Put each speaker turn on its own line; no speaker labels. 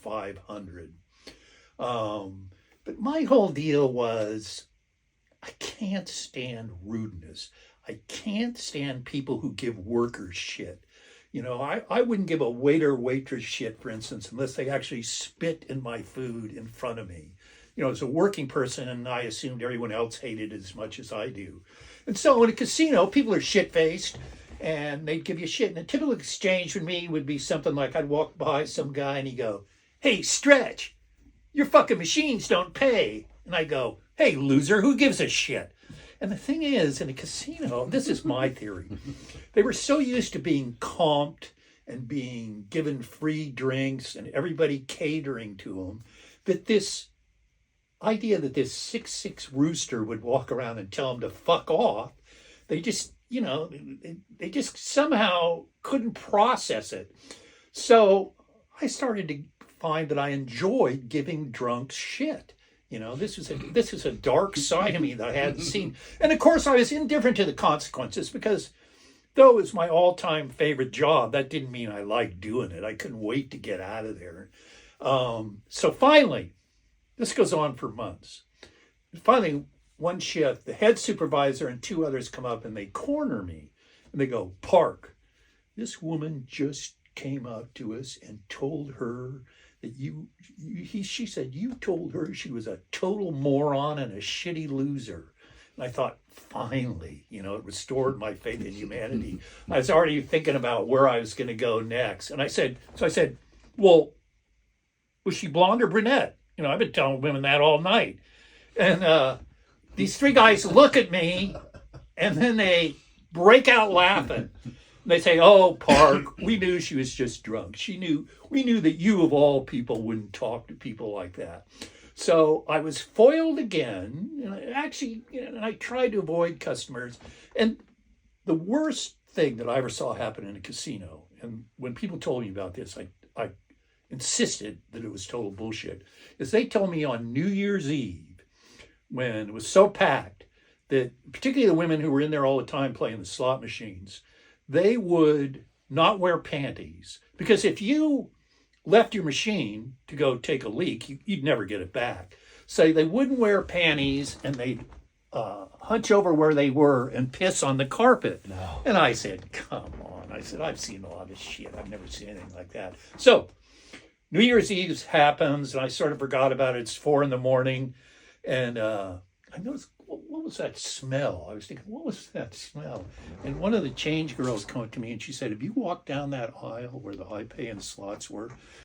500. But my whole deal was I can't stand rudeness. I can't stand people who give workers shit. I wouldn't give a waiter or waitress shit, for instance, unless they actually spit in my food in front of me. As a working person, and I assumed everyone else hated it as much as I do. And so in a casino, people are shit-faced, and they'd give you shit. And a typical exchange with me would be something like I'd walk by some guy, and he'd go, "Hey, Stretch, your fucking machines don't pay." And I go, "Hey, loser, who gives a shit?" And the thing is, in a casino, this is my theory, they were so used to being comped and being given free drinks and everybody catering to them that this idea that this 6'6" rooster would walk around and tell them to fuck off, they just, they just somehow couldn't process it. So I started to find that I enjoyed giving drunks shit. This was a dark side of me that I hadn't seen. And of course, I was indifferent to the consequences because though it was my all-time favorite job, that didn't mean I liked doing it. I couldn't wait to get out of there. So finally, this goes on for months. Finally, one shift, the head supervisor and two others come up and they corner me. And they go, "Park, this woman just came up to us and told her that she said you told her she was a total moron and a shitty loser." And I thought, finally, it restored my faith in humanity. I was already thinking about where I was going to go next. And I said, "Well, was she blonde or brunette?" I've been telling women that all night. And these three guys look at me and then they break out laughing. They say, "Oh, Park, we knew she was just drunk. We knew that you of all people wouldn't talk to people like that." So I was foiled again. And I tried to avoid customers. And the worst thing that I ever saw happen in a casino, and when people told me about this, I insisted that it was total bullshit, is they told me on New Year's Eve, when it was so packed, that particularly the women who were in there all the time playing the slot machines, they would not wear panties. Because if you left your machine to go take a leak, you'd never get it back. So they wouldn't wear panties and they'd hunch over where they were and piss on the carpet.
No.
And I said, "Come on." I said, "I've seen a lot of shit. I've never seen anything like that." So New Year's Eve happens and I sort of forgot about it. It's 4 a.m. And I noticed, what was that smell? I was thinking, what was that smell? And one of the change girls came up to me and she said, "Have you walked down that aisle where the high pay and slots were?"